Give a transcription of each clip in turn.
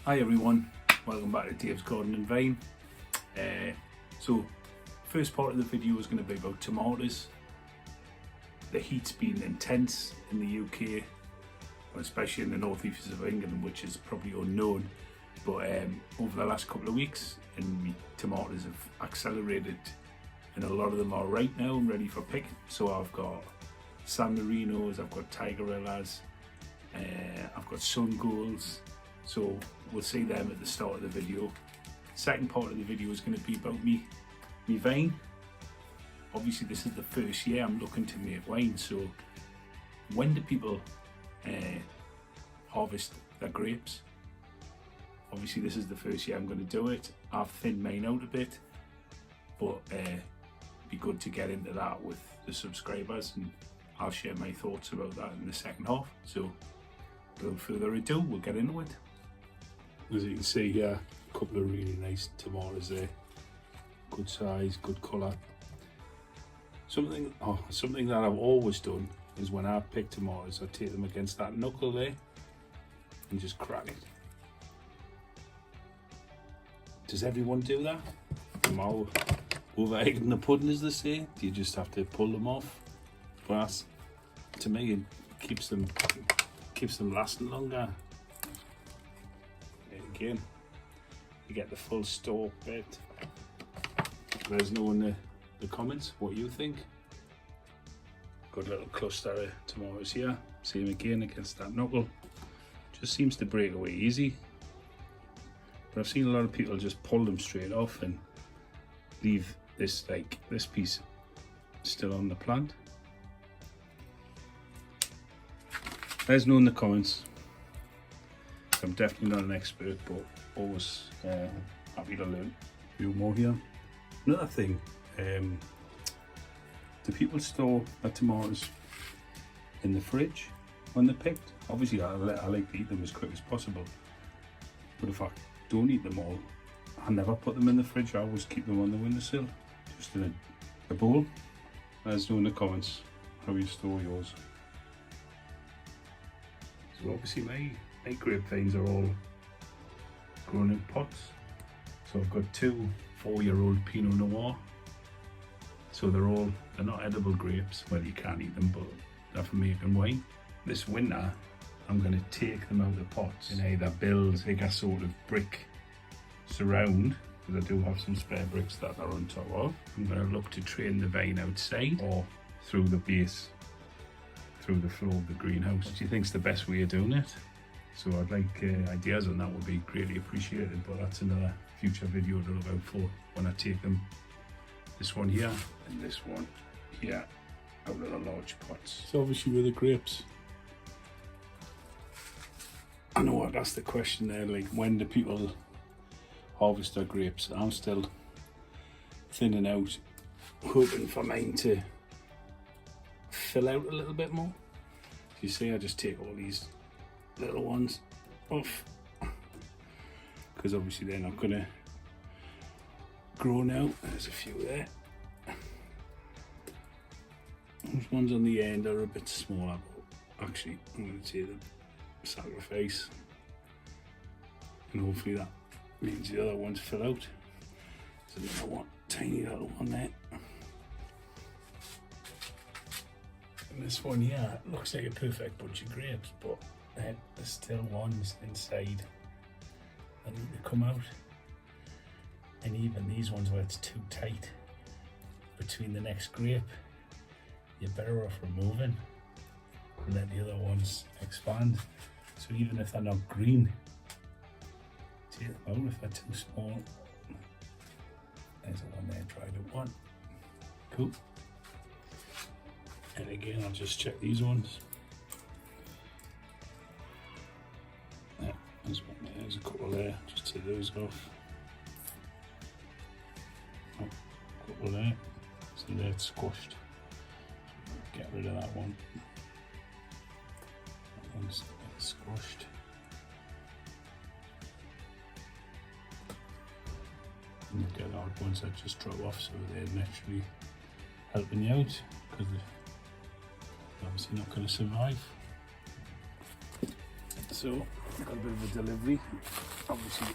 Hi everyone, welcome back to Dave's Garden and Vine. So first part of the video is going to be about tomatoes. The heat's been intense in the UK, especially in the northeast of England, which is probably unknown, but over the last couple of weeks and tomatoes have accelerated, and a lot of them are ripe now and ready for picking. So I've got San Marinos, I've got Tigerellas, I've got Sun Golds. So we'll see them at the start of the video. Second part of the video is going to be about me vine. Obviously this is the first year I'm looking to make wine, so when do people harvest their grapes? Obviously this is the first year I'm going to do it. I've thinned mine out a bit, but it'd be good to get into that with the subscribers, and I'll share my thoughts about that in the second half. So without further ado, we'll get into it. As you can see here, a couple of really nice tomatoes there. Good size, good colour. Something that I've always done is when I pick tomatoes, I take them against that knuckle there and just crack it. Does everyone do that? Am I over-egging the pudding, as they say? Do you just have to pull them off? But to me, it keeps them lasting longer. Again, you get the full stalk bit. Let us know in the comments what you think. Got a little cluster of tomatoes here. Same again against that knuckle. Just seems to break away easy. But I've seen a lot of people just pull them straight off and leave this piece still on the plant. Let us know in the comments. I'm definitely not an expert, but always happy to learn a few more here. Another thing, do people store their tomatoes in the fridge when they're picked? Obviously I like to eat them as quick as possible, but if I don't eat them all, I never put them in the fridge. I always keep them on the windowsill, just in a bowl. Let us know in the comments how you store yours. So obviously my grapevines are all grown in pots. So I've got two 4-year-old Pinot Noir. So they're not edible grapes. Well, you can't eat them, but they're for making wine. This winter, I'm going to take them out of the pots and either build like a sort of brick surround, because I do have some spare bricks that are on top of. I'm going to look to train the vine outside or through the base, through the floor of the greenhouse. What do you think's the best way of doing it? So I'd like ideas on that, would be greatly appreciated, but that's another future video to look out for when I take them. This one here and this one here out of the large pots. So obviously with the grapes, I know I'd ask the question there, like when do people harvest their grapes? I'm still thinning out, hoping for mine to fill out a little bit more. You see, I just take all these little ones off because obviously they're not going to grow now. There's a few there. Those ones on the end are a bit smaller, but actually I'm going to take the sacrifice, and hopefully that means the other ones fill out. There's another one, tiny little one there. And this one here looks like a perfect bunch of grapes, but there's still ones inside that need to come out. And even these ones where it's too tight between the next grape, you're better off removing and let the other ones expand. So even if they're not green, take them out if they're too small. There's the one there, tried it one. Cool. And again, I'll just check these ones. Yeah, there's one there, there's a couple there, just take those off. Oh, a couple there, so they're squashed. Get rid of that one. That one's squashed. And you get odd ones that just drop off, so they're naturally helping you out, because they're obviously not going to survive. So got a bit of a delivery. Obviously,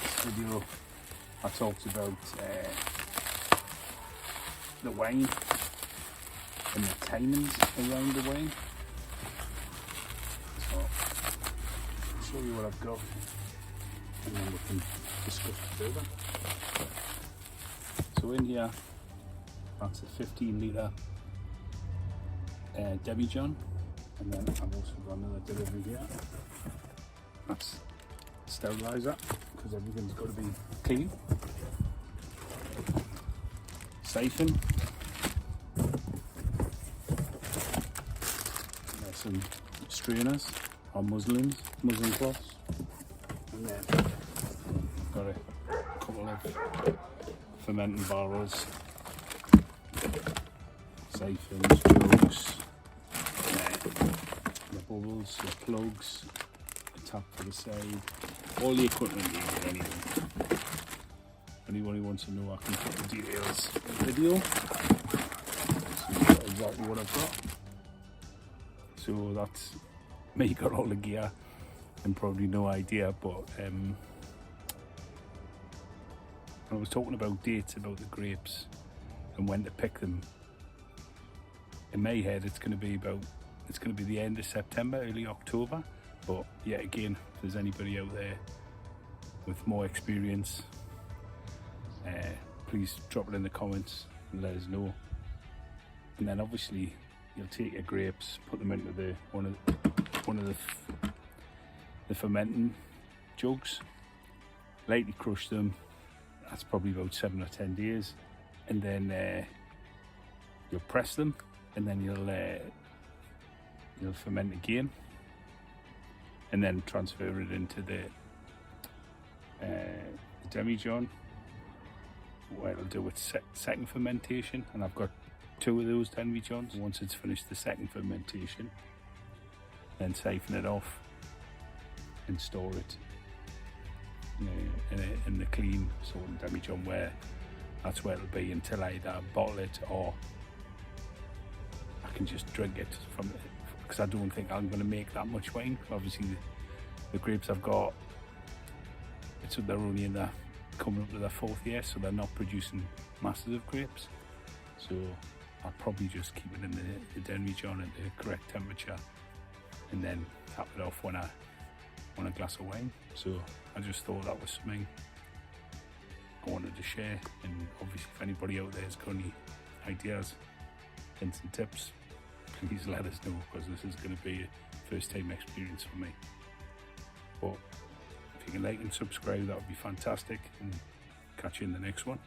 this video I talked about the wine and the timings around the wine. So I'll show you what I've got and then we can discuss it further. So in here, that's a 15 litre demi-john, and then I've also got another delivery here. That's steriliser, because everything's got to be clean. Siphon. There's some strainers or muslin cloths, and then I've got a couple of fermenting barrels, siphons, jugs, the bubbles, the plugs, the tap to the side, all the equipment you need anyway. Anyone who wants to know, I can put the details in the video. So you've got exactly what I've got. So that's me got all the gear and probably no idea, but I was talking about dates about the grapes and when to pick them. In my head, it's going to be the end of September, early October. But yet again, if there's anybody out there with more experience, please drop it in the comments and let us know. And then obviously you'll take your grapes, put them into one of the fermenting jugs, lightly crush them. That's probably about 7 or 10 days, and then you'll press them, and then you'll ferment again, and then transfer it into the demi-john, where it'll do its second fermentation. And I've got 2 of those demi-johns. Once it's finished the second fermentation, then siphon it off and store it in the clean sort of demi-john, where that's where it'll be until I either bottle it or I can just drink it from it, because I don't think I'm going to make that much wine. Obviously the grapes I've got, they're only coming up to their 4th year, so they're not producing masses of grapes. So I'll probably just keep it in the demi-john at the correct temperature and then tap it off when I want a glass of wine. So I just thought that was something I wanted to share, and obviously if anybody out there has got any ideas, hints and tips, please let us know, because this is going to be a first time experience for me. But if you can like and subscribe, that would be fantastic, and catch you in the next one.